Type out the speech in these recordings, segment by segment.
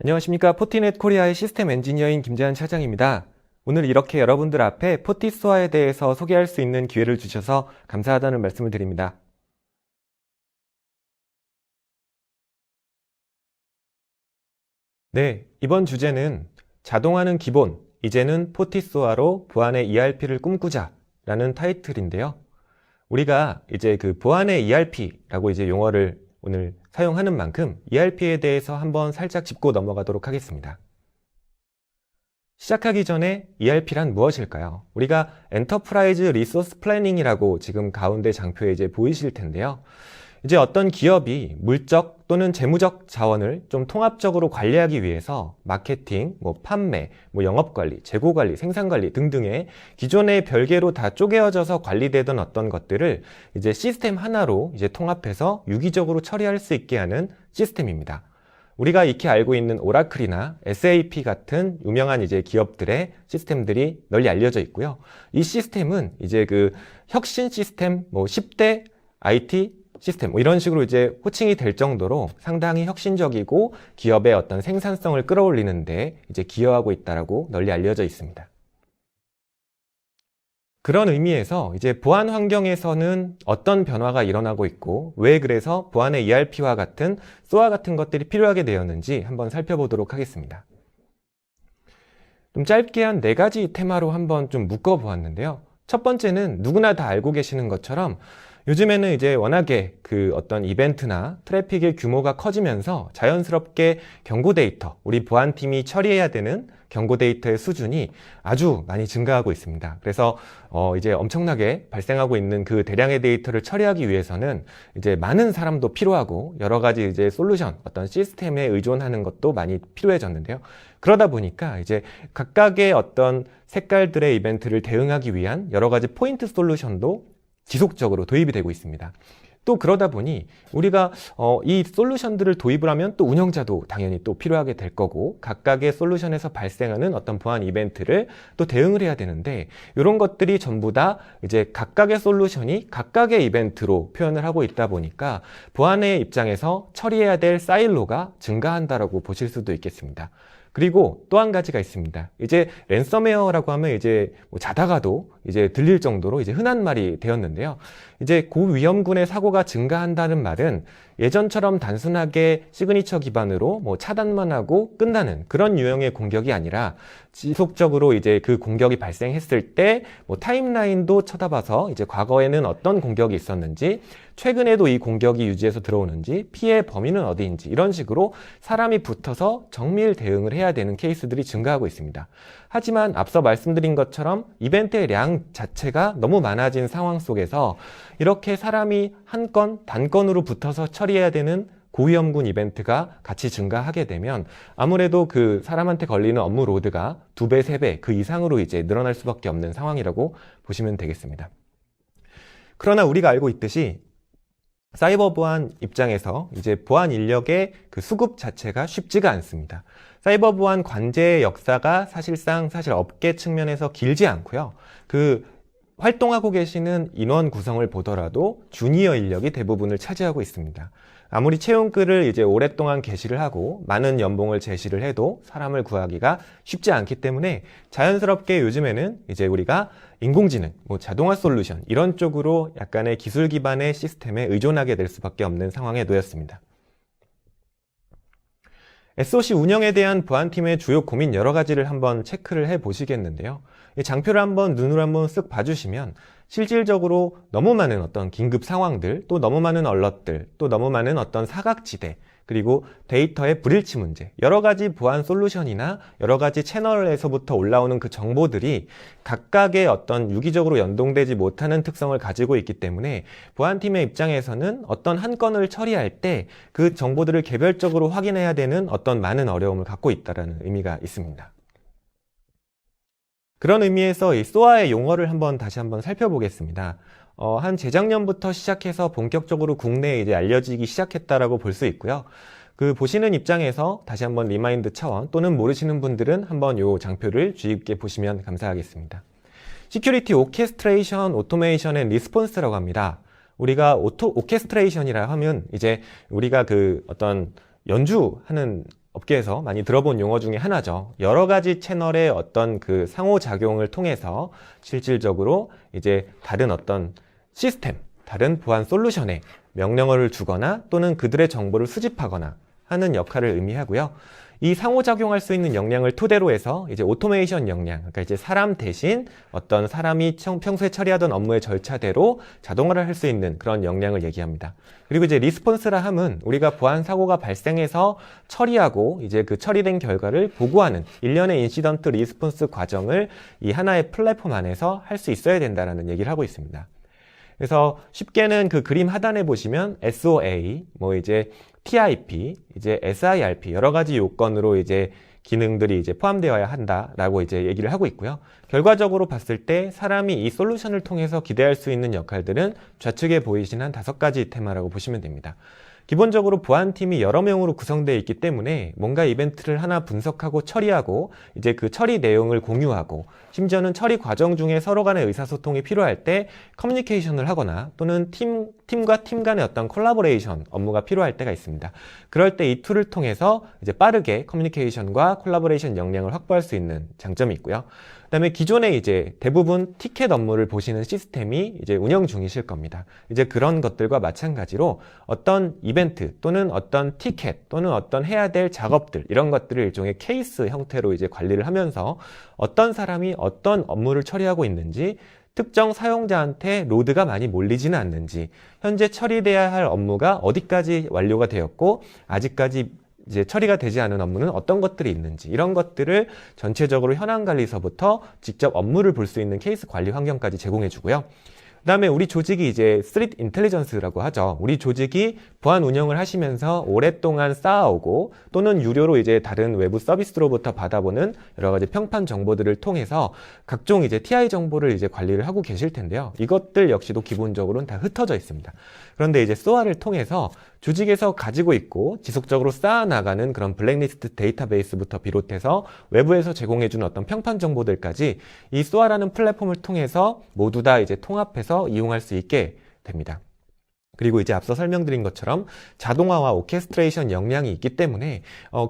안녕하십니까. 포티넷 코리아의 시스템 엔지니어인 김재한 차장입니다. 오늘 이렇게 여러분들 앞에 포티스토어에 대해서 소개할 수 있는 기회를 주셔서 감사하다는 말씀을 드립니다. 네, 이번 주제는 자동화는 기본, 이제는 포티스토어로 보안의 ERP를 꿈꾸자 라는 타이틀인데요. 우리가 이제 그 보안의 ERP라고 이제 용어를 오늘 사용하는 만큼 ERP에 대해서 한번 살짝 짚고 넘어가도록 하겠습니다. 시작하기 전에 ERP란 무엇일까요? 우리가 엔터프라이즈 리소스 플래닝이라고 지금 가운데 장표에 이제 보이실 텐데요. 이제 어떤 기업이 물적 또는 재무적 자원을 좀 통합적으로 관리하기 위해서 마케팅, 판매, 영업관리, 재고관리, 생산관리 등등의 기존의 별개로 다 쪼개어져서 관리되던 어떤 것들을 이제 시스템 하나로 이제 통합해서 유기적으로 처리할 수 있게 하는 시스템입니다. 우리가 익히 알고 있는 오라클이나 SAP 같은 유명한 이제 기업들의 시스템들이 널리 알려져 있고요. 이 시스템은 이제 그 혁신 시스템, 10대 IT 시스템 이런 식으로 이제 호칭이 될 정도로 상당히 혁신적이고 기업의 어떤 생산성을 끌어올리는데 이제 기여하고 있다라고 널리 알려져 있습니다. 그런 의미에서 이제 보안 환경에서는 어떤 변화가 일어나고 있고 왜 그래서 보안의 ERP와 같은 SOA 같은 것들이 필요하게 되었는지 한번 살펴보도록 하겠습니다. 좀 짧게 한 4가지 테마로 한번 좀 묶어 보았는데요. 첫 번째는 누구나 다 알고 계시는 것처럼 요즘에는 이제 워낙에 그 어떤 이벤트나 트래픽의 규모가 커지면서 자연스럽게 경고 데이터, 우리 보안팀이 처리해야 되는 경고 데이터의 수준이 아주 많이 증가하고 있습니다. 그래서 이제 엄청나게 발생하고 있는 그 대량의 데이터를 처리하기 위해서는 이제 많은 사람도 필요하고 여러 가지 이제 솔루션, 어떤 시스템에 의존하는 것도 많이 필요해졌는데요. 그러다 보니까 이제 각각의 어떤 색깔들의 이벤트를 대응하기 위한 여러 가지 포인트 솔루션도 지속적으로 도입이 되고 있습니다. 또 그러다 보니 우리가 이 솔루션들을 도입을 하면 또 운영자도 당연히 또 필요하게 될 거고 각각의 솔루션에서 발생하는 어떤 보안 이벤트를 또 대응을 해야 되는데 이런 것들이 전부 다 이제 각각의 솔루션이 각각의 이벤트로 표현을 하고 있다 보니까 보안의 입장에서 처리해야 될 사일로가 증가한다라고 보실 수도 있겠습니다. 그리고 또 한 가지가 있습니다. 이제 랜섬웨어라고 하면 이제 자다가도 이제 들릴 정도로 이제 흔한 말이 되었는데요. 이제 고위험군의 사고가 증가한다는 말은 예전처럼 단순하게 시그니처 기반으로 차단만 하고 끝나는 그런 유형의 공격이 아니라 지속적으로 이제 그 공격이 발생했을 때 타임라인도 쳐다봐서 이제 과거에는 어떤 공격이 있었는지 최근에도 이 공격이 유지해서 들어오는지 피해 범위는 어디인지 이런 식으로 사람이 붙어서 정밀 대응을 해야 되는 케이스들이 증가하고 있습니다. 하지만 앞서 말씀드린 것처럼 이벤트의 량 자체가 너무 많아진 상황 속에서 이렇게 사람이 한 건, 단건으로 붙어서 처리해야 되는 고위험군 이벤트가 같이 증가하게 되면 아무래도 그 사람한테 걸리는 업무 로드가 2배, 3배 그 이상으로 이제 늘어날 수밖에 없는 상황이라고 보시면 되겠습니다. 그러나 우리가 알고 있듯이 사이버 보안 입장에서 이제 보안 인력의 그 수급 자체가 쉽지가 않습니다. 사이버 보안 관제의 역사가 사실 업계 측면에서 길지 않고요. 그 활동하고 계시는 인원 구성을 보더라도 주니어 인력이 대부분을 차지하고 있습니다. 아무리 채용글을 이제 오랫동안 게시를 하고 많은 연봉을 제시를 해도 사람을 구하기가 쉽지 않기 때문에 자연스럽게 요즘에는 이제 우리가 인공지능, 자동화 솔루션 이런 쪽으로 약간의 기술 기반의 시스템에 의존하게 될 수밖에 없는 상황에 놓였습니다. SOC 운영에 대한 보안팀의 주요 고민 여러 가지를 한번 체크를 해 보시겠는데요. 이 장표를 한번 눈으로 한번 쓱 봐주시면 실질적으로 너무 많은 어떤 긴급 상황들, 또 너무 많은 얼럿들, 또 너무 많은 어떤 사각지대, 그리고 데이터의 불일치 문제, 여러 가지 보안 솔루션이나 여러 가지 채널에서부터 올라오는 그 정보들이 각각의 어떤 유기적으로 연동되지 못하는 특성을 가지고 있기 때문에 보안팀의 입장에서는 어떤 한 건을 처리할 때 그 정보들을 개별적으로 확인해야 되는 어떤 많은 어려움을 갖고 있다는 의미가 있습니다. 그런 의미에서 이 SOA의 용어를 다시 한번 살펴보겠습니다. 한 재작년부터 시작해서 본격적으로 국내에 이제 알려지기 시작했다라고 볼 수 있고요. 그 보시는 입장에서 다시 한번 리마인드 차원 또는 모르시는 분들은 한번 요 장표를 주의 깊게 보시면 감사하겠습니다. 시큐리티 오케스트레이션, 오토메이션 앤 리스폰스라고 합니다. 우리가 오케스트레이션이라 하면 이제 우리가 그 어떤 연주하는 업계에서 많이 들어본 용어 중에 하나죠. 여러 가지 채널의 어떤 그 상호작용을 통해서 실질적으로 이제 다른 어떤 시스템, 다른 보안 솔루션에 명령어를 주거나 또는 그들의 정보를 수집하거나 하는 역할을 의미하고요. 이 상호작용할 수 있는 역량을 토대로 해서 이제 오토메이션 역량, 그러니까 이제 사람 대신 어떤 사람이 평소에 처리하던 업무의 절차대로 자동화를 할 수 있는 그런 역량을 얘기합니다. 그리고 이제 리스폰스라 함은 우리가 보안 사고가 발생해서 처리하고 이제 그 처리된 결과를 보고하는 일련의 인시던트 리스폰스 과정을 이 하나의 플랫폼 안에서 할 수 있어야 된다라는 얘기를 하고 있습니다. 그래서 쉽게는 그 그림 하단에 보시면 SOA, 뭐 이제 TIP, 이제 SIRP 여러 가지 요건으로 이제 기능들이 이제 포함되어야 한다라고 이제 얘기를 하고 있고요. 결과적으로 봤을 때 사람이 이 솔루션을 통해서 기대할 수 있는 역할들은 좌측에 보이시는 한 5가지 테마라고 보시면 됩니다. 기본적으로 보안팀이 여러 명으로 구성되어 있기 때문에 뭔가 이벤트를 하나 분석하고 처리하고 이제 그 처리 내용을 공유하고 심지어는 처리 과정 중에 서로 간의 의사소통이 필요할 때 커뮤니케이션을 하거나 또는 팀과 팀 간의 어떤 콜라보레이션 업무가 필요할 때가 있습니다. 그럴 때 이 툴을 통해서 이제 빠르게 커뮤니케이션과 콜라보레이션 역량을 확보할 수 있는 장점이 있고요. 그다음에 기존에 이제 대부분 티켓 업무를 보시는 시스템이 이제 운영 중이실 겁니다. 이제 그런 것들과 마찬가지로 어떤 이벤트 또는 어떤 티켓 또는 어떤 해야 될 작업들 이런 것들을 일종의 케이스 형태로 이제 관리를 하면서 어떤 사람이 어떤 업무를 처리하고 있는지 특정 사용자한테 로드가 많이 몰리지는 않는지 현재 처리돼야 할 업무가 어디까지 완료가 되었고 아직까지 이제 처리가 되지 않은 업무는 어떤 것들이 있는지 이런 것들을 전체적으로 현황 관리서부터 직접 업무를 볼 수 있는 케이스 관리 환경까지 제공해 주고요. 그다음에 우리 조직이 이제 스트릿 인텔리전스라고 하죠. 우리 조직이 보안 운영을 하시면서 오랫동안 쌓아오고 또는 유료로 이제 다른 외부 서비스로부터 받아보는 여러 가지 평판 정보들을 통해서 각종 이제 TI 정보를 이제 관리를 하고 계실 텐데요. 이것들 역시도 기본적으로는 다 흩어져 있습니다. 그런데 이제 SOA를 통해서 조직에서 가지고 있고 지속적으로 쌓아나가는 그런 블랙리스트 데이터베이스부터 비롯해서 외부에서 제공해주는 어떤 평판 정보들까지 이 SOA라는 플랫폼을 통해서 모두 다 이제 통합해서 이용할 수 있게 됩니다. 그리고 이제 앞서 설명드린 것처럼 자동화와 오케스트레이션 역량이 있기 때문에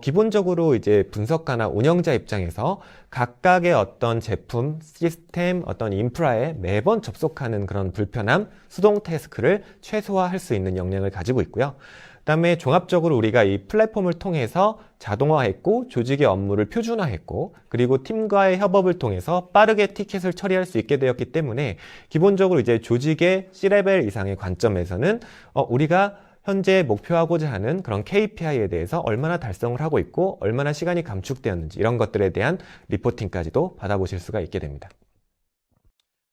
기본적으로 이제 분석가나 운영자 입장에서 각각의 어떤 제품, 시스템, 어떤 인프라에 매번 접속하는 그런 불편함, 수동 태스크를 최소화할 수 있는 역량을 가지고 있고요. 그다음에 종합적으로 우리가 이 플랫폼을 통해서 자동화했고 조직의 업무를 표준화했고 그리고 팀과의 협업을 통해서 빠르게 티켓을 처리할 수 있게 되었기 때문에 기본적으로 이제 조직의 C레벨 이상의 관점에서는 우리가 현재 목표하고자 하는 그런 KPI에 대해서 얼마나 달성을 하고 있고 얼마나 시간이 감축되었는지 이런 것들에 대한 리포팅까지도 받아보실 수가 있게 됩니다.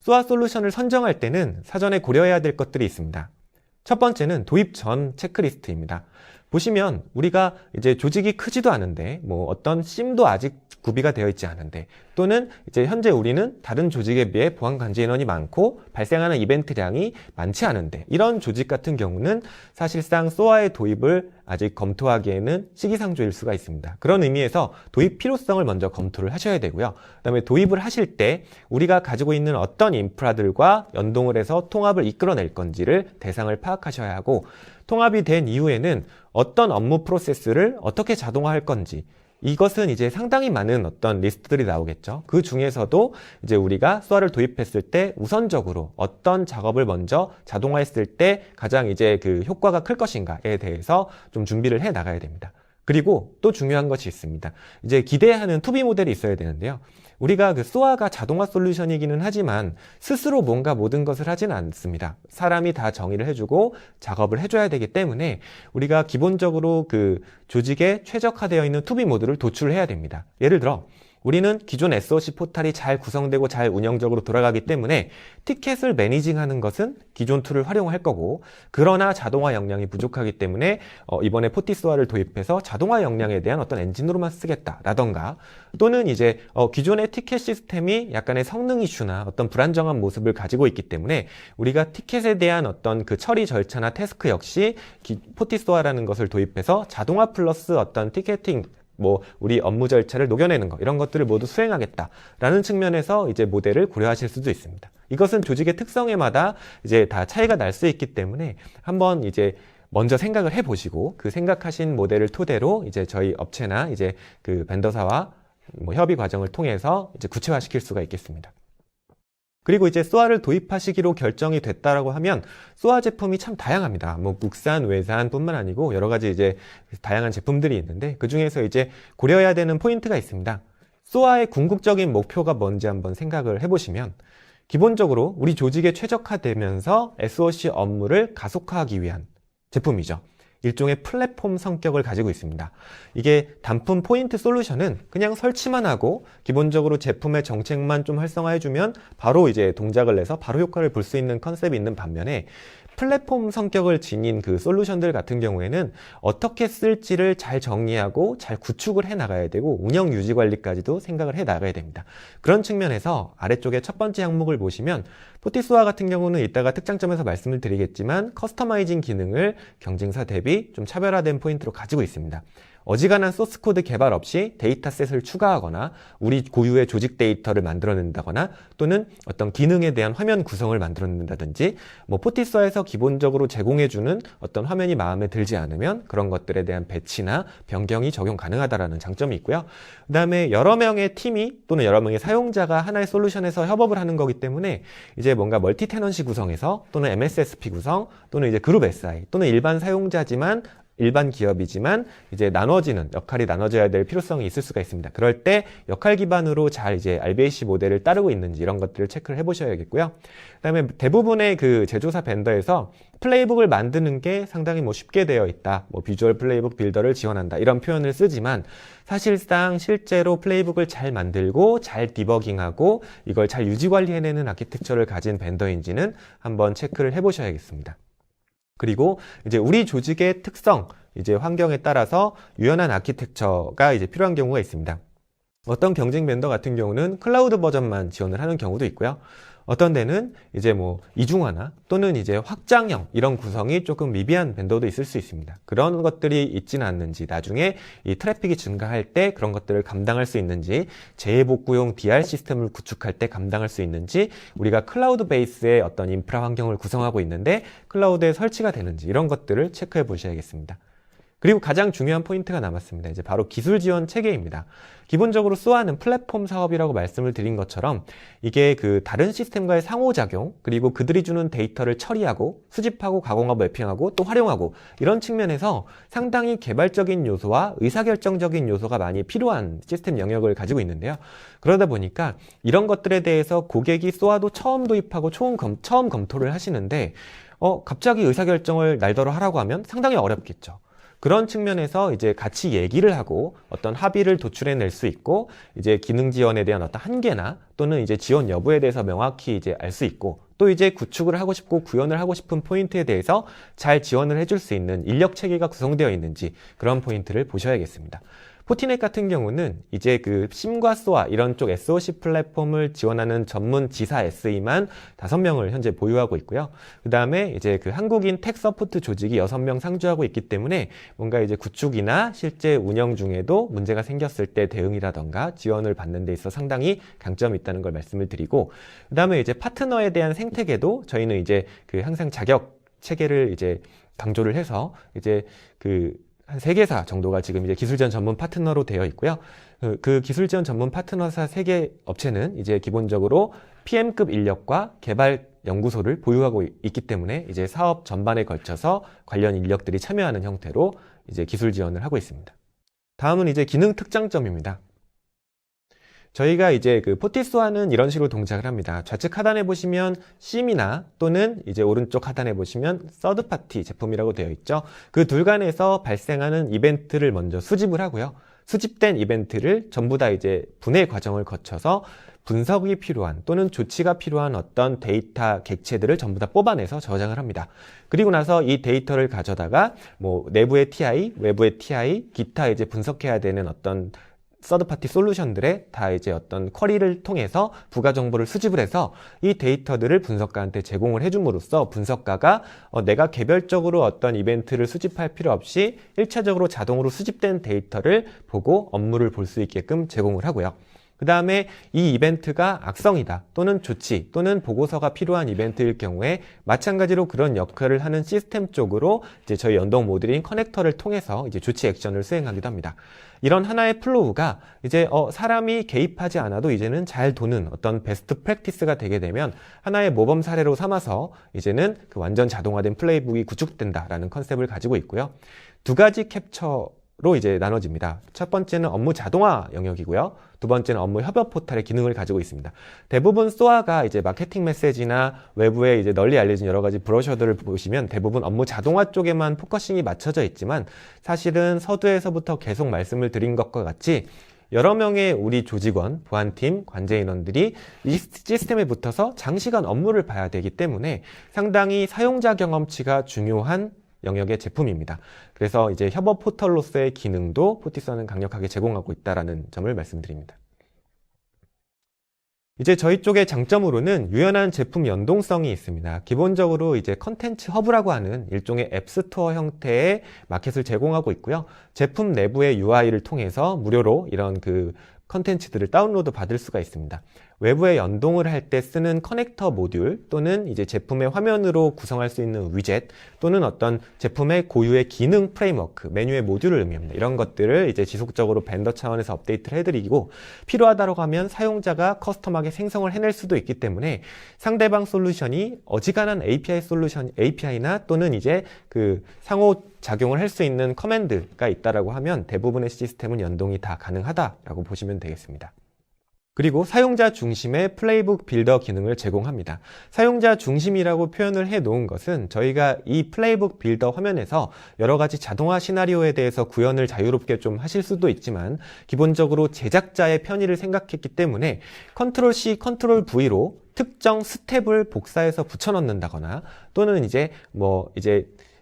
SOA 솔루션을 선정할 때는 사전에 고려해야 될 것들이 있습니다. 첫 번째는 도입 전 체크리스트입니다. 보시면 우리가 이제 조직이 크지도 않은데 뭐 어떤 심도 아직 구비가 되어 있지 않은데 또는 이제 현재 우리는 다른 조직에 비해 보안 관제 인원이 많고 발생하는 이벤트량이 많지 않은데 이런 조직 같은 경우는 사실상 SOA의 도입을 아직 검토하기에는 시기상조일 수가 있습니다. 그런 의미에서 도입 필요성을 먼저 검토를 하셔야 되고요. 그다음에 도입을 하실 때 우리가 가지고 있는 어떤 인프라들과 연동을 해서 통합을 이끌어낼 건지를 대상을 파악하셔야 하고 통합이 된 이후에는 어떤 업무 프로세스를 어떻게 자동화할 건지 이것은 이제 상당히 많은 어떤 리스트들이 나오겠죠. 그 중에서도 이제 우리가 SOA를 도입했을 때 우선적으로 어떤 작업을 먼저 자동화했을 때 가장 이제 그 효과가 클 것인가에 대해서 좀 준비를 해 나가야 됩니다. 그리고 또 중요한 것이 있습니다. 이제 기대하는 투비 모델이 있어야 되는데요. 우리가 그 SOA가 자동화 솔루션이기는 하지만 스스로 뭔가 모든 것을 하지는 않습니다. 사람이 다 정의를 해주고 작업을 해줘야 되기 때문에 우리가 기본적으로 그 조직에 최적화되어 있는 투비 모드를 도출해야 됩니다. 예를 들어 우리는 기존 SOC 포탈이 잘 구성되고 잘 운영적으로 돌아가기 때문에 티켓을 매니징하는 것은 기존 툴을 활용할 거고 그러나 자동화 역량이 부족하기 때문에 이번에 포티스와를 도입해서 자동화 역량에 대한 어떤 엔진으로만 쓰겠다라던가 또는 이제 기존의 티켓 시스템이 약간의 성능 이슈나 어떤 불안정한 모습을 가지고 있기 때문에 우리가 티켓에 대한 어떤 그 처리 절차나 태스크 역시 포티스와라는 것을 도입해서 자동화 플러스 어떤 티켓팅 뭐 우리 업무 절차를 녹여내는 거 이런 것들을 모두 수행하겠다라는 측면에서 이제 모델을 고려하실 수도 있습니다. 이것은 조직의 특성에마다 이제 다 차이가 날 수 있기 때문에 한번 이제 먼저 생각을 해보시고 그 생각하신 모델을 토대로 이제 저희 업체나 이제 그 벤더사와 뭐 협의 과정을 통해서 이제 구체화시킬 수가 있겠습니다. 그리고 이제 쏘아를 도입하시기로 결정이 됐다라고 하면 쏘아 제품이 참 다양합니다. 뭐 국산, 외산뿐만 아니고 여러 가지 이제 다양한 제품들이 있는데 그 중에서 이제 고려해야 되는 포인트가 있습니다. 쏘아의 궁극적인 목표가 뭔지 한번 생각을 해보시면 기본적으로 우리 조직에 최적화되면서 SOC 업무를 가속화하기 위한 제품이죠. 일종의 플랫폼 성격을 가지고 있습니다. 이게 단품 포인트 솔루션은 그냥 설치만 하고 기본적으로 제품의 정책만 좀 활성화해주면 바로 이제 동작을 내서 바로 효과를 볼 수 있는 컨셉이 있는 반면에 플랫폼 성격을 지닌 그 솔루션들 같은 경우에는 어떻게 쓸지를 잘 정리하고 잘 구축을 해 나가야 되고 운영 유지 관리까지도 생각을 해 나가야 됩니다. 그런 측면에서 아래쪽에 첫 번째 항목을 보시면 포티쏘아 같은 경우는 이따가 특장점에서 말씀을 드리겠지만 커스터마이징 기능을 경쟁사 대비 좀 차별화된 포인트로 가지고 있습니다. 어지간한 소스코드 개발 없이 데이터셋을 추가하거나 우리 고유의 조직 데이터를 만들어낸다거나 또는 어떤 기능에 대한 화면 구성을 만들어낸다든지 뭐 포티쏘아에서 기본적으로 제공해주는 어떤 화면이 마음에 들지 않으면 그런 것들에 대한 배치나 변경이 적용 가능하다는 장점이 있고요. 그 다음에 여러 명의 팀이 또는 여러 명의 사용자가 하나의 솔루션에서 협업을 하는 거기 때문에 이제 뭔가 멀티 테넌시 구성에서 또는 MSSP 구성 또는 이제 그룹 SI 또는 일반 사용자지만 일반 기업이지만 이제 나눠지는 역할이 나눠져야 될 필요성이 있을 수가 있습니다. 그럴 때 역할 기반으로 잘 이제 RBAC 모델을 따르고 있는지 이런 것들을 체크를 해보셔야겠고요. 그다음에 대부분의 그 제조사 벤더에서 플레이북을 만드는 게 상당히 뭐 쉽게 되어 있다. 뭐 비주얼 플레이북 빌더를 지원한다. 이런 표현을 쓰지만 사실상 실제로 플레이북을 잘 만들고 잘 디버깅하고 이걸 잘 유지 관리해내는 아키텍처를 가진 벤더인지는 한번 체크를 해보셔야겠습니다. 그리고 이제 우리 조직의 특성, 이제 환경에 따라서 유연한 아키텍처가 이제 필요한 경우가 있습니다. 어떤 경쟁 벤더 같은 경우는 클라우드 버전만 지원을 하는 경우도 있고요. 어떤 데는 이제 뭐 이중화나 또는 이제 확장형 이런 구성이 조금 미비한 벤더도 있을 수 있습니다. 그런 것들이 있지는 않는지 나중에 이 트래픽이 증가할 때 그런 것들을 감당할 수 있는지 재복구용 DR 시스템을 구축할 때 감당할 수 있는지 우리가 클라우드 베이스의 어떤 인프라 환경을 구성하고 있는데 클라우드에 설치가 되는지 이런 것들을 체크해 보셔야겠습니다. 그리고 가장 중요한 포인트가 남았습니다. 이제 바로 기술 지원 체계입니다. 기본적으로 쏘아는 플랫폼 사업이라고 말씀을 드린 것처럼 이게 그 다른 시스템과의 상호작용 그리고 그들이 주는 데이터를 처리하고 수집하고 가공하고 매핑하고 또 활용하고 이런 측면에서 상당히 개발적인 요소와 의사결정적인 요소가 많이 필요한 시스템 영역을 가지고 있는데요. 그러다 보니까 이런 것들에 대해서 고객이 쏘아도 처음 도입하고 처음 검토를 하시는데 갑자기 의사결정을 날더러 하라고 하면 상당히 어렵겠죠. 그런 측면에서 이제 같이 얘기를 하고 어떤 합의를 도출해낼 수 있고 이제 기능 지원에 대한 어떤 한계나 또는 이제 지원 여부에 대해서 명확히 이제 알 수 있고 또 이제 구축을 하고 싶고 구현을 하고 싶은 포인트에 대해서 잘 지원을 해줄 수 있는 인력 체계가 구성되어 있는지 그런 포인트를 보셔야겠습니다. 포티넷 같은 경우는 이제 그 심과 쏘아 이런 쪽 SOC 플랫폼을 지원하는 전문 지사 SE만 5명을 현재 보유하고 있고요. 그 다음에 이제 그 한국인 텍 서포트 조직이 6명 상주하고 있기 때문에 뭔가 이제 구축이나 실제 운영 중에도 문제가 생겼을 때 대응이라던가 지원을 받는 데 있어 상당히 강점이 있다는 걸 말씀을 드리고 그 다음에 이제 파트너에 대한 생태계도 저희는 이제 그 항상 자격 체계를 이제 강조를 해서 이제 한 3개사 정도가 지금 이제 기술지원 전문 파트너로 되어 있고요. 그 기술지원 전문 파트너사 3개 업체는 이제 기본적으로 PM급 인력과 개발 연구소를 보유하고 있기 때문에 이제 사업 전반에 걸쳐서 관련 인력들이 참여하는 형태로 이제 기술 지원을 하고 있습니다. 다음은 이제 기능 특장점입니다. 저희가 이제 그 포티쏘아는 이런 식으로 동작을 합니다. 좌측 하단에 보시면 심이나 또는 이제 오른쪽 하단에 보시면 서드 파티 제품이라고 되어 있죠. 그 둘 간에서 발생하는 이벤트를 먼저 수집을 하고요. 수집된 이벤트를 전부 다 이제 분해 과정을 거쳐서 분석이 필요한 또는 조치가 필요한 어떤 데이터 객체들을 전부 다 뽑아내서 저장을 합니다. 그리고 나서 이 데이터를 가져다가 뭐 내부의 TI, 외부의 TI, 기타 이제 분석해야 되는 어떤 서드파티 솔루션들에 다 이제 어떤 쿼리를 통해서 부가 정보를 수집을 해서 이 데이터들을 분석가한테 제공을 해줌으로써 분석가가 내가 개별적으로 어떤 이벤트를 수집할 필요 없이 1차적으로 자동으로 수집된 데이터를 보고 업무를 볼 수 있게끔 제공을 하고요. 그 다음에 이 이벤트가 악성이다 또는 조치 또는 보고서가 필요한 이벤트일 경우에 마찬가지로 그런 역할을 하는 시스템 쪽으로 이제 저희 연동 모듈인 커넥터를 통해서 이제 조치 액션을 수행하기도 합니다. 이런 하나의 플로우가 이제 사람이 개입하지 않아도 이제는 잘 도는 어떤 베스트 프랙티스가 되게 되면 하나의 모범 사례로 삼아서 이제는 그 완전 자동화된 플레이북이 구축된다라는 컨셉을 가지고 있고요. 두 가지 캡처로 이제 나눠집니다. 첫 번째는 업무 자동화 영역이고요. 두 번째는 업무 협업 포탈의 기능을 가지고 있습니다. 대부분 SOA가 이제 마케팅 메시지나 외부에 이제 널리 알려진 여러 가지 브로셔들을 보시면 대부분 업무 자동화 쪽에만 포커싱이 맞춰져 있지만 사실은 서두에서부터 계속 말씀을 드린 것과 같이 여러 명의 우리 조직원, 보안팀, 관제 인원들이 이 시스템에 붙어서 장시간 업무를 봐야 되기 때문에 상당히 사용자 경험치가 중요한 영역의 제품입니다. 그래서 이제 협업 포털로서의 기능도 포티선은 강력하게 제공하고 있다는 점을 말씀드립니다. 이제 저희 쪽의 장점으로는 유연한 제품 연동성이 있습니다. 기본적으로 이제 컨텐츠 허브라고 하는 일종의 앱스토어 형태의 마켓을 제공하고 있고요. 제품 내부의 UI를 통해서 무료로 이런 그 컨텐츠들을 다운로드 받을 수가 있습니다. 외부에 연동을 할 때 쓰는 커넥터 모듈 또는 이제 제품의 화면으로 구성할 수 있는 위젯 또는 어떤 제품의 고유의 기능 프레임워크, 메뉴의 모듈을 의미합니다. 이런 것들을 이제 지속적으로 벤더 차원에서 업데이트를 해드리고 필요하다고 하면 사용자가 커스텀하게 생성을 해낼 수도 있기 때문에 상대방 솔루션이 어지간한 API나 또는 이제 그 상호 작용을 할 수 있는 커맨드가 있다라고 하면 대부분의 시스템은 연동이 다 가능하다라고 보시면 되겠습니다. 그리고 사용자 중심의 플레이북 빌더 기능을 제공합니다. 사용자 중심이라고 표현을 해 놓은 것은 저희가 이 플레이북 빌더 화면에서 여러 가지 자동화 시나리오에 대해서 구현을 자유롭게 좀 하실 수도 있지만 기본적으로 제작자의 편의를 생각했기 때문에 컨트롤 C, 컨트롤 V로 특정 스텝을 복사해서 붙여 넣는다거나 또는 이제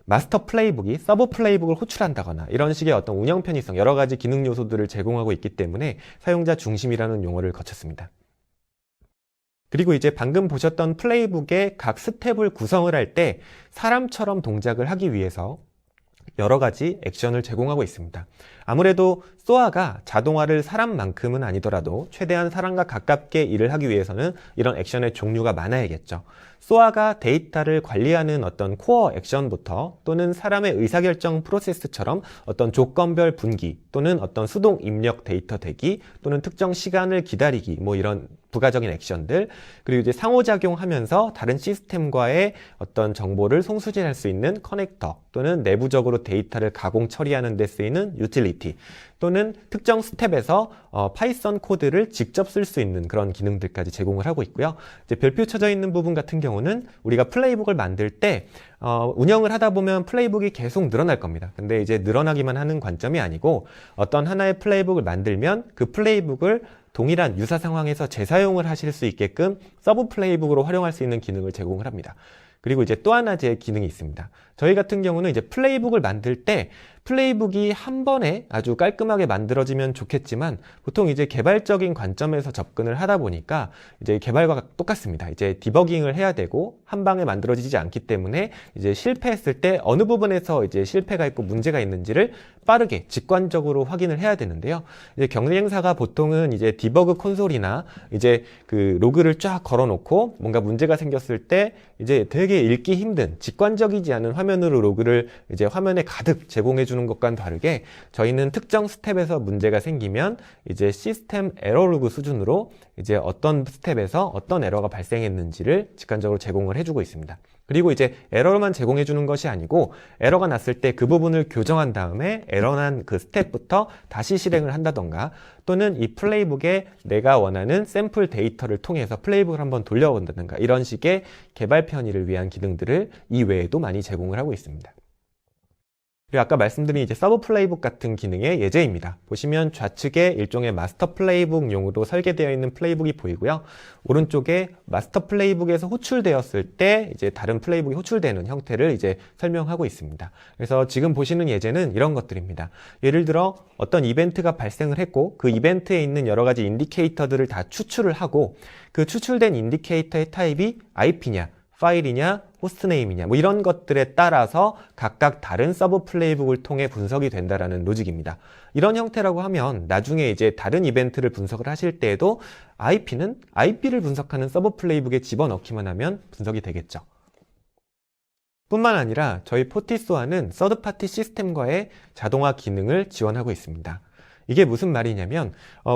마스터 플레이북이 서브 플레이북을 호출한다거나 이런 식의 어떤 운영 편의성, 여러 가지 기능 요소들을 제공하고 있기 때문에 사용자 중심이라는 용어를 거쳤습니다. 그리고 이제 방금 보셨던 플레이북의 각 스텝을 구성을 할 때 사람처럼 동작을 하기 위해서 여러 가지 액션을 제공하고 있습니다. 아무래도 SOA가 자동화를 사람만큼은 아니더라도 최대한 사람과 가깝게 일을 하기 위해서는 이런 액션의 종류가 많아야겠죠. SOA가 데이터를 관리하는 어떤 코어 액션부터 또는 사람의 의사결정 프로세스처럼 어떤 조건별 분기 또는 어떤 수동 입력 데이터 대기 또는 특정 시간을 기다리기 이런 부가적인 액션들 그리고 이제 상호작용하면서 다른 시스템과의 어떤 정보를 송수질할 수 있는 커넥터 또는 내부적으로 데이터를 가공 처리하는 데 쓰이는 유틸리티 또는 특정 스텝에서 파이썬 코드를 직접 쓸 수 있는 그런 기능들까지 제공을 하고 있고요. 이제 별표 쳐져 있는 부분 같은 경우는 우리가 플레이북을 만들 때 운영을 하다 보면 플레이북이 계속 늘어날 겁니다. 근데 이제 늘어나기만 하는 관점이 아니고 어떤 하나의 플레이북을 만들면 그 플레이북을 동일한 유사 상황에서 재사용을 하실 수 있게끔 서브 플레이북으로 활용할 수 있는 기능을 제공을 합니다. 그리고 이제 또 하나 제 기능이 있습니다. 저희 같은 경우는 이제 플레이북을 만들 때 플레이북이 한 번에 아주 깔끔하게 만들어지면 좋겠지만 보통 이제 개발적인 관점에서 접근을 하다 보니까 이제 개발과 똑같습니다. 이제 디버깅을 해야 되고 한 방에 만들어지지 않기 때문에 이제 실패했을 때 어느 부분에서 이제 실패가 있고 문제가 있는지를 빠르게 직관적으로 확인을 해야 되는데요. 이제 경쟁사가 보통은 이제 디버그 콘솔이나 이제 그 로그를 쫙 걸어놓고 뭔가 문제가 생겼을 때 이제 되게 읽기 힘든 직관적이지 않은 화면으로 로그를 이제 화면에 가득 제공해 주는 것과는 다르게 저희는 특정 스텝에서 문제가 생기면 이제 시스템 에러 로그 수준으로 이제 어떤 스텝에서 어떤 에러가 발생했는지를 직관적으로 제공을 해주고 있습니다. 그리고 이제 에러만 제공해 주는 것이 아니고 에러가 났을 때 그 부분을 교정한 다음에 에러 난 그 스텝부터 다시 실행을 한다던가 또는 이 플레이북에 내가 원하는 샘플 데이터를 통해서 플레이북을 한번 돌려본다든가 이런 식의 개발 편의를 위한 기능들을 이외에도 많이 제공을 하고 있습니다. 그리고 아까 말씀드린 이제 서브 플레이북 같은 기능의 예제입니다. 보시면 좌측에 일종의 마스터 플레이북용으로 설계되어 있는 플레이북이 보이고요. 오른쪽에 마스터 플레이북에서 호출되었을 때 이제 다른 플레이북이 호출되는 형태를 이제 설명하고 있습니다. 그래서 지금 보시는 예제는 이런 것들입니다. 예를 들어 어떤 이벤트가 발생을 했고 그 이벤트에 있는 여러 가지 인디케이터들을 다 추출을 하고 그 추출된 인디케이터의 타입이 IP냐, 파일이냐, 호스트네임이냐, 뭐 이런 것들에 따라서 각각 다른 서브 플레이북을 통해 분석이 된다라는 로직입니다. 이런 형태라고 하면 나중에 이제 다른 이벤트를 분석을 하실 때에도 IP는 IP를 분석하는 서브 플레이북에 집어넣기만 하면 분석이 되겠죠. 뿐만 아니라 저희 포티소아는 서드파티 시스템과의 자동화 기능을 지원하고 있습니다. 이게 무슨 말이냐면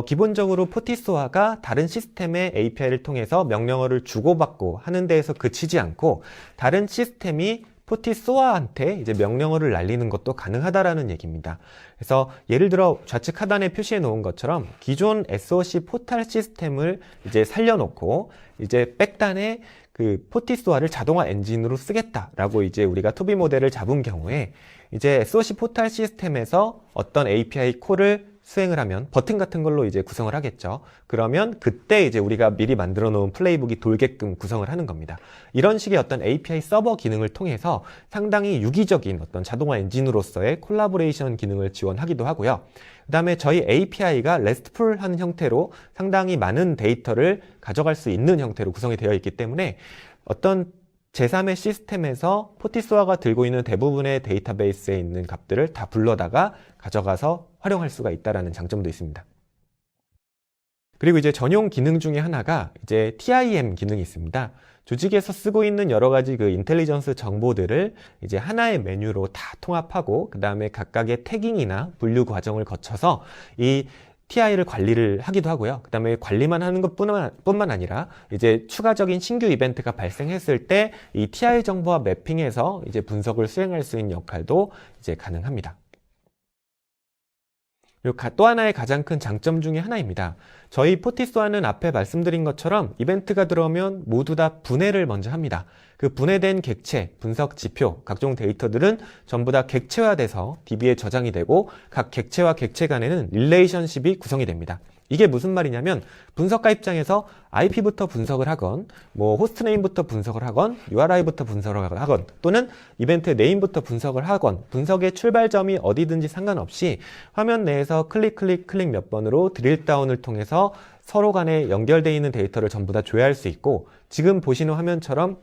기본적으로 포티소아가 다른 시스템의 API를 통해서 명령어를 주고받고 하는 데에서 그치지 않고 다른 시스템이 포티소아한테 이제 명령어를 날리는 것도 가능하다라는 얘기입니다. 그래서 예를 들어 좌측 하단에 표시해 놓은 것처럼 기존 SOC 포탈 시스템을 이제 살려놓고 이제 백단에 그 포티소아를 자동화 엔진으로 쓰겠다라고 이제 우리가 투비 모델을 잡은 경우에 이제 SOC 포탈 시스템에서 어떤 API 콜을 수행을 하면 버튼 같은 걸로 이제 구성을 하겠죠. 그러면 그때 이제 우리가 미리 만들어 놓은 플레이북이 돌게끔 구성을 하는 겁니다. 이런 식의 어떤 API 서버 기능을 통해서 상당히 유기적인 어떤 자동화 엔진으로서의 콜라보레이션 기능을 지원하기도 하고요. 그 다음에 저희 API가 RESTful한 형태로 상당히 많은 데이터를 가져갈 수 있는 형태로 구성이 되어 있기 때문에 어떤 제3의 시스템에서 포티소아가 들고 있는 대부분의 데이터베이스에 있는 값들을 다 불러다가 가져가서 활용할 수가 있다는 장점도 있습니다. 그리고 이제 전용 기능 중에 하나가 이제 TIM 기능이 있습니다. 조직에서 쓰고 있는 여러 가지 그 인텔리전스 정보들을 이제 하나의 메뉴로 다 통합하고 그 다음에 각각의 태깅이나 분류 과정을 거쳐서 이 TI를 관리를 하기도 하고요. 그 다음에 관리만 하는 것뿐만 아니라 이제 추가적인 신규 이벤트가 발생했을 때 이 TI 정보와 매핑해서 이제 분석을 수행할 수 있는 역할도 이제 가능합니다. 그리고 또 하나의 가장 큰 장점 중에 하나입니다. 저희 포티소아는 앞에 말씀드린 것처럼 이벤트가 들어오면 모두 다 분해를 먼저 합니다. 그 분해된 객체, 분석 지표, 각종 데이터들은 전부 다 객체화돼서 DB에 저장이 되고 각 객체와 객체 간에는 릴레이션십이 구성이 됩니다. 이게 무슨 말이냐면 분석가 입장에서 IP부터 분석을 하건 뭐 호스트네임부터 분석을 하건 URI부터 분석을 하건 또는 이벤트의 네임부터 분석을 하건 분석의 출발점이 어디든지 상관없이 화면 내에서 클릭 몇 번으로 드릴다운을 통해서 서로 간에 연결되어 있는 데이터를 전부 다 조회할 수 있고 지금 보시는 화면처럼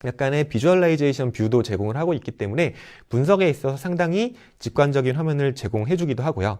약간의 비주얼라이제이션 뷰도 제공을 하고 있기 때문에 분석에 있어서 상당히 직관적인 화면을 제공해 주기도 하고요.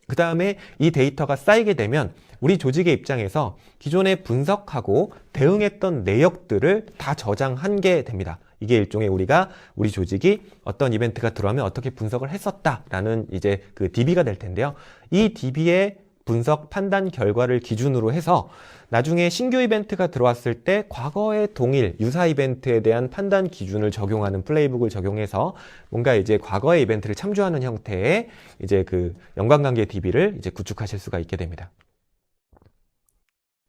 그 다음에 이 데이터가 쌓이게 되면 우리 조직의 입장에서 기존에 분석하고 대응했던 내역들을 다 저장한 게 됩니다. 이게 일종의 우리 조직이 어떤 이벤트가 들어오면 어떻게 분석을 했었다라는 이제 그 DB가 될 텐데요. 이 DB의 분석 판단 결과를 기준으로 해서 나중에 신규 이벤트가 들어왔을 때 과거의 동일 유사 이벤트에 대한 판단 기준을 적용하는 플레이북을 적용해서 뭔가 이제 과거의 이벤트를 참조하는 형태의 이제 그 연관관계 DB를 이제 구축하실 수가 있게 됩니다.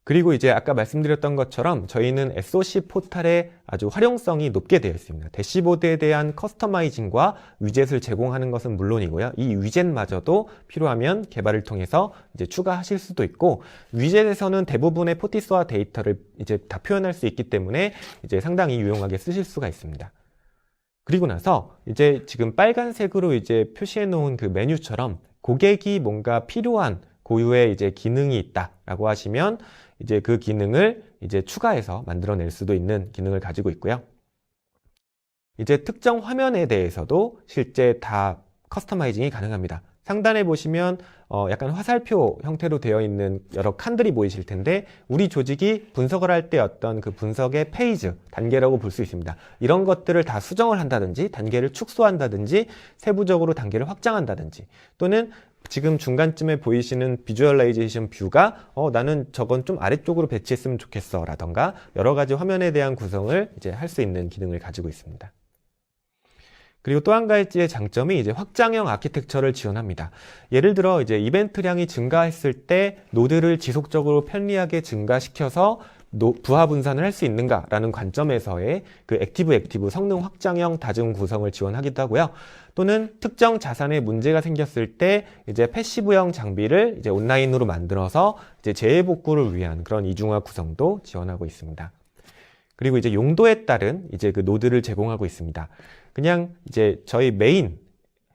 그리고 이제 아까 말씀드렸던 것처럼 저희는 SOC 포탈의 아주 활용성이 높게 되어 있습니다. 대시보드에 대한 커스터마이징과 위젯을 제공하는 것은 물론이고요. 이 위젯마저도 필요하면 개발을 통해서 이제 추가하실 수도 있고 위젯에서는 대부분의 포티소아 데이터를 이제 다 표현할 수 있기 때문에 이제 상당히 유용하게 쓰실 수가 있습니다. 그리고 나서 이제 지금 빨간색으로 이제 표시해 놓은 그 메뉴처럼 고객이 뭔가 필요한 고유의 이제 기능이 있다라고 하시면 이제 그 기능을 이제 추가해서 만들어낼 수도 있는 기능을 가지고 있고요. 이제 특정 화면에 대해서도 실제 다 커스터마이징이 가능합니다. 상단에 보시면 약간 화살표 형태로 되어 있는 여러 칸들이 보이실 텐데 우리 조직이 분석을 할 때 어떤 그 분석의 페이지, 단계라고 볼 수 있습니다. 이런 것들을 다 수정을 한다든지 단계를 축소한다든지 세부적으로 단계를 확장한다든지 또는 지금 중간쯤에 보이시는 비주얼라이제이션 뷰가 나는 저건 좀 아래쪽으로 배치했으면 좋겠어 라던가 여러 가지 화면에 대한 구성을 이제 할 수 있는 기능을 가지고 있습니다. 그리고 또 한 가지의 장점이 이제 확장형 아키텍처를 지원합니다. 예를 들어 이제 이벤트량이 증가했을 때 노드를 지속적으로 편리하게 증가시켜서 부하 분산을 할 수 있는가라는 관점에서의 그 액티브 성능 확장형 다중 구성을 지원하기도 하고요. 또는 특정 자산에 문제가 생겼을 때 이제 패시브형 장비를 이제 온라인으로 만들어서 이제 재해복구를 위한 그런 이중화 구성도 지원하고 있습니다. 그리고 이제 용도에 따른 이제 그 노드를 제공하고 있습니다. 그냥 이제 저희 메인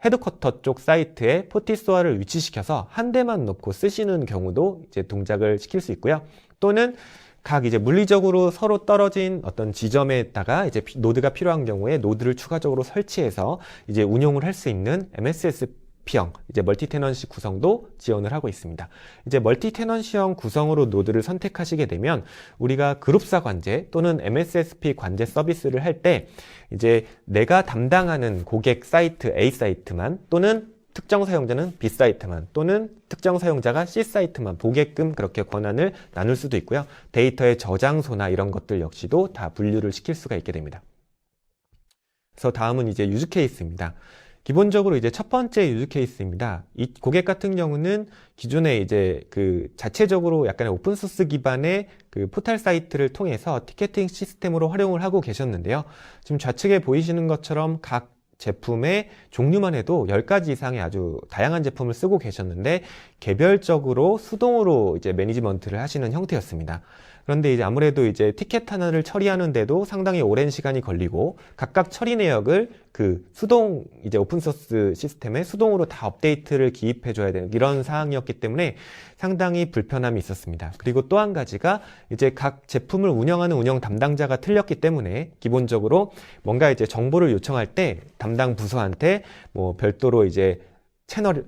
헤드쿼터 쪽 사이트에 포티소아를 위치시켜서 한 대만 놓고 쓰시는 경우도 이제 동작을 시킬 수 있고요. 또는 각 이제 물리적으로 서로 떨어진 어떤 지점에다가 이제 노드가 필요한 경우에 노드를 추가적으로 설치해서 이제 운용을 할 수 있는 MSSP형 이제 멀티 테넌시 구성도 지원을 하고 있습니다. 이제 멀티 테넌시형 구성으로 노드를 선택하시게 되면 우리가 그룹사 관제 또는 MSSP 관제 서비스를 할 때 이제 내가 담당하는 고객 사이트 A 사이트만 또는 특정 사용자는 B 사이트만 또는 특정 사용자가 C 사이트만 보게끔 그렇게 권한을 나눌 수도 있고요. 데이터의 저장소나 이런 것들 역시도 다 분류를 시킬 수가 있게 됩니다. 그래서 다음은 이제 유즈 케이스입니다. 기본적으로 이제 첫 번째 유즈 케이스입니다. 이 고객 같은 경우는 기존에 이제 그 자체적으로 약간의 오픈소스 기반의 그 포털 사이트를 통해서 티켓팅 시스템으로 활용을 하고 계셨는데요. 지금 좌측에 보이시는 것처럼 각 제품의 종류만 해도 10가지 이상의 아주 다양한 제품을 쓰고 계셨는데 개별적으로 수동으로 이제 매니지먼트를 하시는 형태였습니다. 그런데 이제 아무래도 이제 티켓 하나를 처리하는데도 상당히 오랜 시간이 걸리고 각각 처리 내역을 그 수동 이제 오픈소스 시스템에 수동으로 다 업데이트를 기입해 줘야 되는 이런 사항이었기 때문에 상당히 불편함이 있었습니다. 그리고 또 한 가지가 이제 각 제품을 운영하는 운영 담당자가 틀렸기 때문에 기본적으로 뭔가 이제 정보를 요청할 때 담당 부서한테 뭐 별도로 이제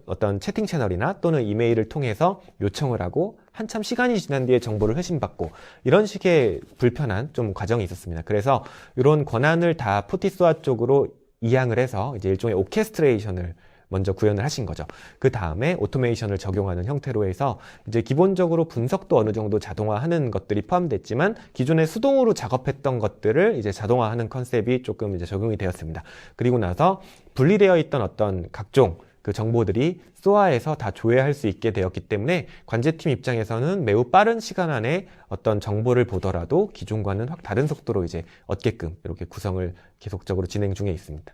어떤 채팅 채널이나 또는 이메일을 통해서 요청을 하고 한참 시간이 지난 뒤에 정보를 회신받고 이런 식의 불편한 좀 과정이 있었습니다. 그래서 이런 권한을 다 포티스와 쪽으로 이양을 해서 이제 일종의 오케스트레이션을 먼저 구현을 하신 거죠. 그 다음에 오토메이션을 적용하는 형태로 해서 이제 기본적으로 분석도 어느 정도 자동화하는 것들이 포함됐지만 기존에 수동으로 작업했던 것들을 이제 자동화하는 컨셉이 조금 이제 적용이 되었습니다. 그리고 나서 분리되어 있던 어떤 각종 그 정보들이 SOA에서 다 조회할 수 있게 되었기 때문에 관제팀 입장에서는 매우 빠른 시간 안에 어떤 정보를 보더라도 기존과는 확 다른 속도로 이제 얻게끔 이렇게 구성을 계속적으로 진행 중에 있습니다.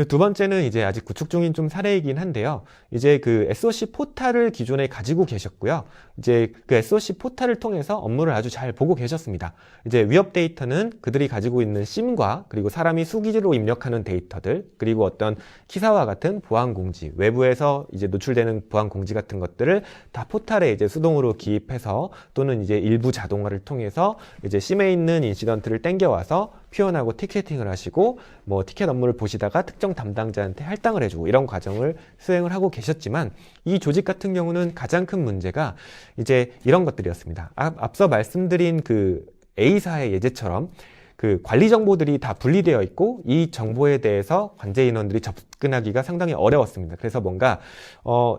두 번째는 이제 아직 구축 중인 좀 사례이긴 한데요. 이제 그 SOC 포탈을 기존에 가지고 계셨고요. 이제 그 SOC 포탈을 통해서 업무를 아주 잘 보고 계셨습니다. 이제 위협 데이터는 그들이 가지고 있는 심과 그리고 사람이 수기로 입력하는 데이터들 그리고 어떤 키사와 같은 보안 공지, 외부에서 이제 노출되는 보안 공지 같은 것들을 다 포탈에 이제 수동으로 기입해서 또는 이제 일부 자동화를 통해서 이제 심에 있는 인시던트를 땡겨와서 표현하고 티켓팅을 하시고 뭐 티켓 업무를 보시다가 특정 담당자한테 할당을 해주고 이런 과정을 수행을 하고 계셨지만 이 조직 같은 경우는 가장 큰 문제가 이제 이런 것들이었습니다. 앞서 말씀드린 그 A사의 예제처럼 그 관리 정보들이 다 분리되어 있고 이 정보에 대해서 관제 인원들이 접근하기가 상당히 어려웠습니다. 그래서 뭔가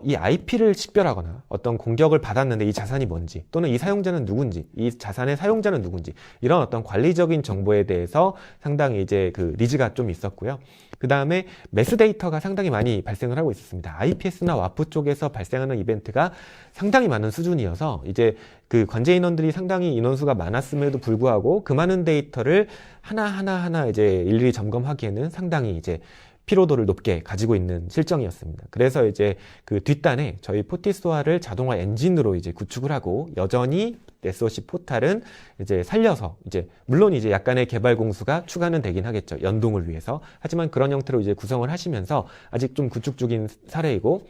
이 IP를 식별하거나 어떤 공격을 받았는데 이 자산이 뭔지 또는 이 사용자는 누군지 이 자산의 사용자는 누군지 이런 어떤 관리적인 정보에 대해서 상당히 이제 그 니즈가 좀 있었고요. 그 다음에 매스 데이터가 상당히 많이 발생을 하고 있었습니다. IPS나 와프 쪽에서 발생하는 이벤트가 상당히 많은 수준이어서 이제 그 관제 인원들이 상당히 인원수가 많았음에도 불구하고 그 많은 데이터를 하나하나 이제 일일이 점검하기에는 상당히 이제 피로도를 높게 가지고 있는 실정이었습니다. 그래서 이제 그 뒷단에 저희 포티스와를 자동화 엔진으로 이제 구축을 하고 여전히 SOC 포탈은 이제 살려서 이제 물론 이제 약간의 개발 공수가 추가는 되긴 하겠죠. 연동을 위해서. 하지만 그런 형태로 이제 구성을 하시면서 아직 좀 구축 중인 사례이고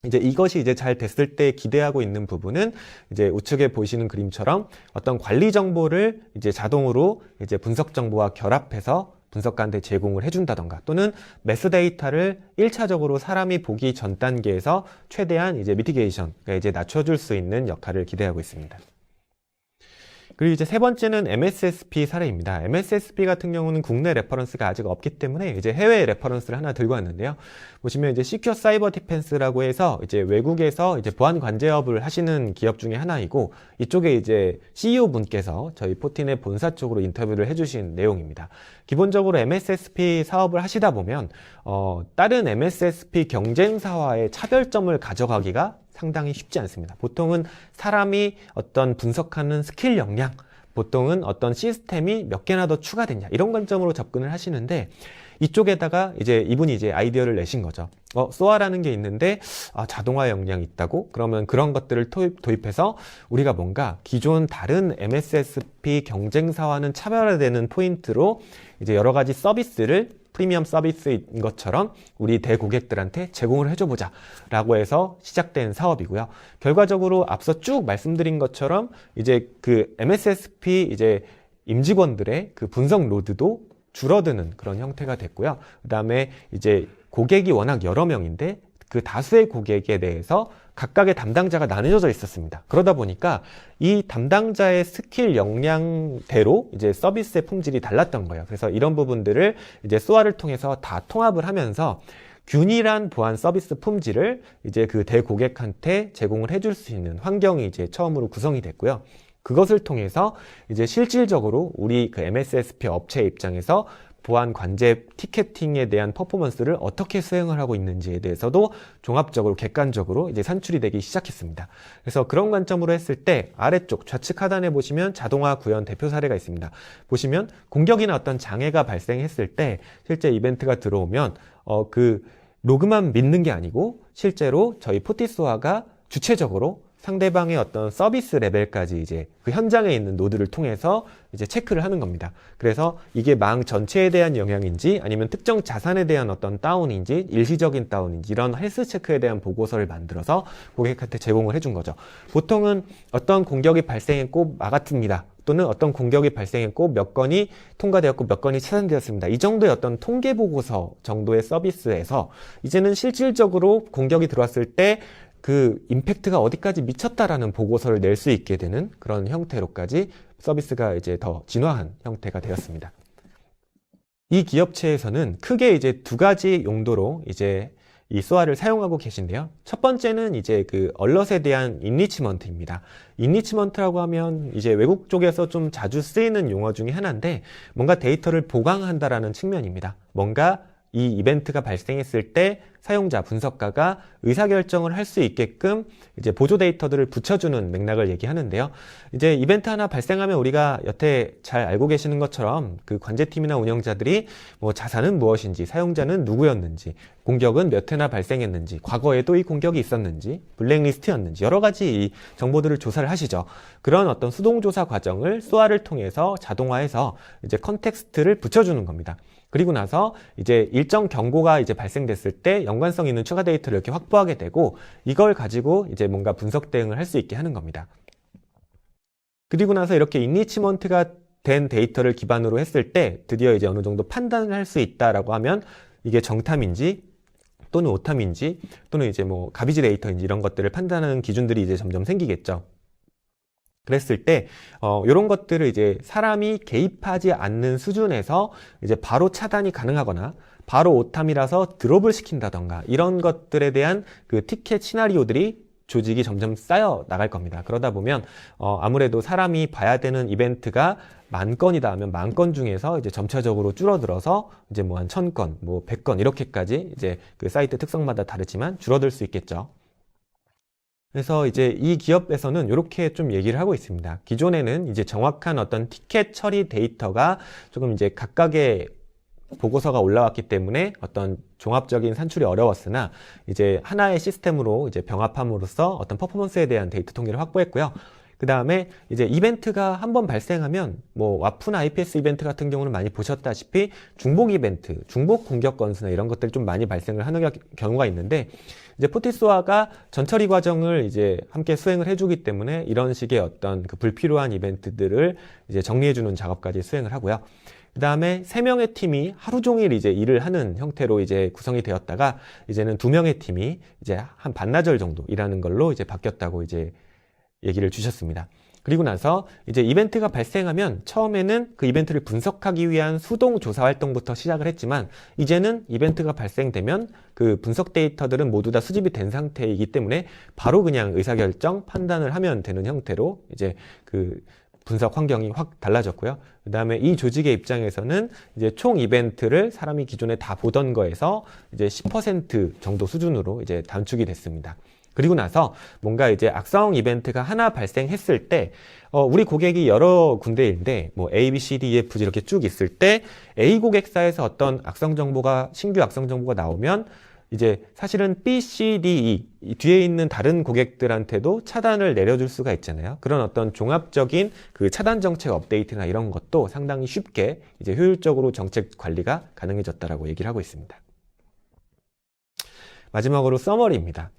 이제 이것이 이제 잘 됐을 때 기대하고 있는 부분은 이제 우측에 보시는 그림처럼 어떤 관리 정보를 이제 자동으로 이제 분석 정보와 결합해서 분석가한테 제공을 해준다던가 또는 매스 데이터를 1차적으로 사람이 보기 전 단계에서 최대한 이제 미티게이션, 그러니까 이제 낮춰줄 수 있는 역할을 기대하고 있습니다. 그리고 이제 세 번째는 MSSP 사례입니다. MSSP 같은 경우는 국내 레퍼런스가 아직 없기 때문에 이제 해외 레퍼런스를 하나 들고 왔는데요. 보시면 이제 시큐어 사이버 디펜스라고 해서 이제 외국에서 이제 보안 관제업을 하시는 기업 중에 하나이고 이쪽에 이제 CEO 분께서 저희 포틴의 본사 쪽으로 인터뷰를 해주신 내용입니다. 기본적으로 MSSP 사업을 하시다 보면 다른 MSSP 경쟁사와의 차별점을 가져가기가 상당히 쉽지 않습니다. 보통은 사람이 어떤 분석하는 스킬 역량, 보통은 어떤 시스템이 몇 개나 더 추가됐냐 이런 관점으로 접근을 하시는데 이쪽에다가 이제 이분이 이제 아이디어를 내신 거죠. SOA라는 게 있는데 자동화 역량이 있다고? 그러면 그런 것들을 도입해서 우리가 뭔가 기존 다른 MSSP 경쟁사와는 차별화되는 포인트로 이제 여러 가지 서비스를 프리미엄 서비스인 것처럼 우리 대고객들한테 제공을 해줘보자 라고 해서 시작된 사업이고요. 결과적으로 앞서 쭉 말씀드린 것처럼 이제 그 MSSP 이제 임직원들의 그 분석 로드도 줄어드는 그런 형태가 됐고요. 그 다음에 이제 고객이 워낙 여러 명인데 그 다수의 고객에 대해서 각각의 담당자가 나뉘어져 있었습니다. 그러다 보니까 이 담당자의 스킬 역량대로 이제 서비스의 품질이 달랐던 거예요. 그래서 이런 부분들을 이제 SOA를 통해서 다 통합을 하면서 균일한 보안 서비스 품질을 이제 그 대고객한테 제공을 해줄 수 있는 환경이 이제 처음으로 구성이 됐고요. 그것을 통해서 이제 실질적으로 우리 그 MSSP 업체 입장에서 보안 관제 티켓팅에 대한 퍼포먼스를 어떻게 수행을 하고 있는지에 대해서도 종합적으로 객관적으로 이제 산출이 되기 시작했습니다. 그래서 그런 관점으로 했을 때 아래쪽 좌측 하단에 보시면 자동화 구현 대표 사례가 있습니다. 보시면 공격이나 어떤 장애가 발생했을 때 실제 이벤트가 들어오면 그 로그만 믿는 게 아니고 실제로 저희 포티스와가 주체적으로 상대방의 어떤 서비스 레벨까지 이제 그 현장에 있는 노드를 통해서 이제 체크를 하는 겁니다. 그래서 이게 망 전체에 대한 영향인지 아니면 특정 자산에 대한 어떤 다운인지 일시적인 다운인지 이런 헬스 체크에 대한 보고서를 만들어서 고객한테 제공을 해준 거죠. 보통은 어떤 공격이 발생했고 막았습니다. 또는 어떤 공격이 발생했고 몇 건이 통과되었고 몇 건이 차단되었습니다. 이 정도의 어떤 통계 보고서 정도의 서비스에서 이제는 실질적으로 공격이 들어왔을 때 그 임팩트가 어디까지 미쳤다라는 보고서를 낼 수 있게 되는 그런 형태로까지 서비스가 이제 더 진화한 형태가 되었습니다. 이 기업체에서는 크게 이제 두 가지 용도로 이제 이 SOA를 사용하고 계신데요. 첫 번째는 이제 그 얼럿에 대한 인리치먼트입니다. 인리치먼트라고 하면 이제 외국 쪽에서 좀 자주 쓰이는 용어 중에 하나인데 뭔가 데이터를 보강한다라는 측면입니다. 뭔가 이 이벤트가 발생했을 때 사용자, 분석가가 의사결정을 할 수 있게끔 이제 보조 데이터들을 붙여주는 맥락을 얘기하는데요. 이제 이벤트 하나 발생하면 우리가 여태 잘 알고 계시는 것처럼 그 관제팀이나 운영자들이 뭐 자산은 무엇인지, 사용자는 누구였는지, 공격은 몇 회나 발생했는지, 과거에도 이 공격이 있었는지, 블랙리스트였는지 여러 가지 이 정보들을 조사를 하시죠. 그런 어떤 수동조사 과정을 SOA를 통해서 자동화해서 이제 컨텍스트를 붙여주는 겁니다. 그리고 나서 이제 일정 경고가 이제 발생됐을 때 연관성 있는 추가 데이터를 이렇게 확보하게 되고 이걸 가지고 이제 뭔가 분석 대응을 할 수 있게 하는 겁니다. 그리고 나서 이렇게 인리치먼트가 된 데이터를 기반으로 했을 때 드디어 이제 어느 정도 판단을 할 수 있다라고 하면 이게 정탐인지 또는 오탐인지 또는 이제 뭐 가비지 데이터인지 이런 것들을 판단하는 기준들이 이제 점점 생기겠죠. 그랬을 때 이런 것들을 이제 사람이 개입하지 않는 수준에서 이제 바로 차단이 가능하거나 바로 오탐이라서 드롭을 시킨다던가 이런 것들에 대한 그 티켓 시나리오들이 조직이 점점 쌓여 나갈 겁니다. 그러다 보면 아무래도 사람이 봐야 되는 이벤트가 10,000건이다 하면 10,000건 중에서 이제 점차적으로 줄어들어서 이제 뭐 한 1,000건, 뭐 100건 이렇게까지 이제 그 사이트 특성마다 다르지만 줄어들 수 있겠죠. 그래서 이제 이 기업에서는 이렇게 좀 얘기를 하고 있습니다. 기존에는 이제 정확한 어떤 티켓 처리 데이터가 조금 이제 각각의 보고서가 올라왔기 때문에 어떤 종합적인 산출이 어려웠으나 이제 하나의 시스템으로 이제 병합함으로써 어떤 퍼포먼스에 대한 데이터 통계를 확보했고요. 그 다음에 이제 이벤트가 한번 발생하면 뭐 와프나 IPS 이벤트 같은 경우는 많이 보셨다시피 중복 이벤트, 중복 공격 건수나 이런 것들이 좀 많이 발생을 하는 경우가 있는데 이제 포티스와가 전처리 과정을 이제 함께 수행을 해주기 때문에 이런 식의 어떤 그 불필요한 이벤트들을 이제 정리해주는 작업까지 수행을 하고요. 그 다음에 3명의 팀이 하루 종일 이제 일을 하는 형태로 이제 구성이 되었다가 이제는 2명의 팀이 이제 한 반나절 정도 일하는 걸로 이제 바뀌었다고 이제 얘기를 주셨습니다. 그리고 나서 이제 이벤트가 발생하면 처음에는 그 이벤트를 분석하기 위한 수동 조사 활동부터 시작을 했지만 이제는 이벤트가 발생되면 그 분석 데이터들은 모두 다 수집이 된 상태이기 때문에 바로 그냥 의사결정 판단을 하면 되는 형태로 이제 그 분석 환경이 확 달라졌고요. 그 다음에 이 조직의 입장에서는 이제 총 이벤트를 사람이 기존에 다 보던 거에서 이제 10% 정도 수준으로 이제 단축이 됐습니다. 그리고 나서 뭔가 이제 악성 이벤트가 하나 발생했을 때 우리 고객이 여러 군데인데 뭐 A, B, C, D, E, F, G 이렇게 쭉 있을 때 A 고객사에서 어떤 악성 정보가 신규 악성 정보가 나오면 이제 사실은 B, C, D, E 이 뒤에 있는 다른 고객들한테도 차단을 내려줄 수가 있잖아요. 그런 어떤 종합적인 그 차단 정책 업데이트나 이런 것도 상당히 쉽게 이제 효율적으로 정책 관리가 가능해졌다라고 얘기를 하고 있습니다. 마지막으로 서머리입니다.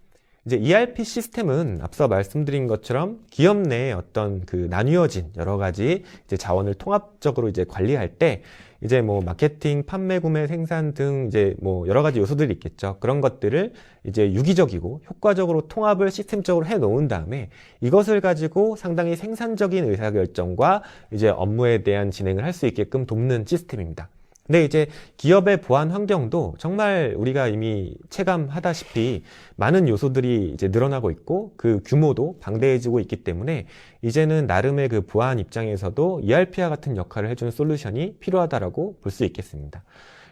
이제 ERP 시스템은 앞서 말씀드린 것처럼 기업 내에 어떤 그 나뉘어진 여러 가지 이제 자원을 통합적으로 이제 관리할 때 이제 뭐 마케팅, 판매, 구매, 생산 등 이제 뭐 여러 가지 요소들이 있겠죠. 그런 것들을 이제 유기적이고 효과적으로 통합을 시스템적으로 해 놓은 다음에 이것을 가지고 상당히 생산적인 의사결정과 이제 업무에 대한 진행을 할 수 있게끔 돕는 시스템입니다. 근데 이제 기업의 보안 환경도 정말 우리가 이미 체감하다시피 많은 요소들이 이제 늘어나고 있고 그 규모도 방대해지고 있기 때문에 이제는 나름의 그 보안 입장에서도 ERP와 같은 역할을 해주는 솔루션이 필요하다라고 볼 수 있겠습니다.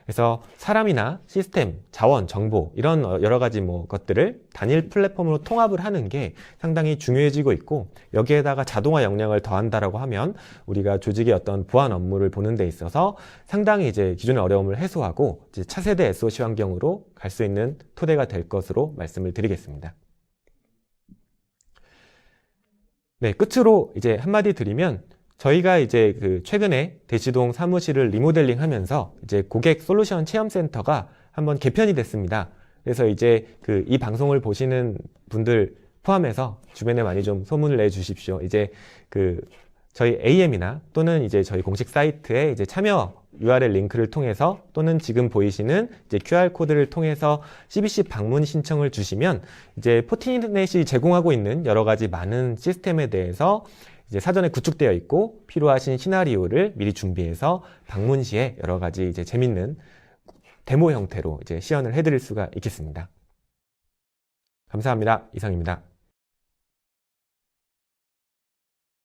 그래서 사람이나 시스템, 자원, 정보 이런 여러 가지 뭐 것들을 단일 플랫폼으로 통합을 하는 게 상당히 중요해지고 있고 여기에다가 자동화 역량을 더한다라고 하면 우리가 조직의 어떤 보안 업무를 보는 데 있어서 상당히 이제 기존의 어려움을 해소하고 이제 차세대 SOC 환경으로 갈 수 있는 토대가 될 것으로 말씀을 드리겠습니다. 네, 끝으로 이제 한마디 드리면 저희가 이제 그 최근에 대치동 사무실을 리모델링 하면서 이제 고객 솔루션 체험센터가 한번 개편이 됐습니다. 그래서 이제 그 이 방송을 보시는 분들 포함해서 주변에 많이 좀 소문을 내 주십시오. 이제 그 저희 AM이나 또는 이제 저희 공식 사이트에 이제 참여 URL 링크를 통해서 또는 지금 보이시는 이제 QR 코드를 통해서 CBC 방문 신청을 주시면 이제 포티넷이 제공하고 있는 여러 가지 많은 시스템에 대해서 이제 사전에 구축되어 있고 필요하신 시나리오를 미리 준비해서 방문 시에 여러 가지 이제 재밌는 데모 형태로 이제 시연을 해드릴 수가 있겠습니다. 감사합니다. 이상입니다.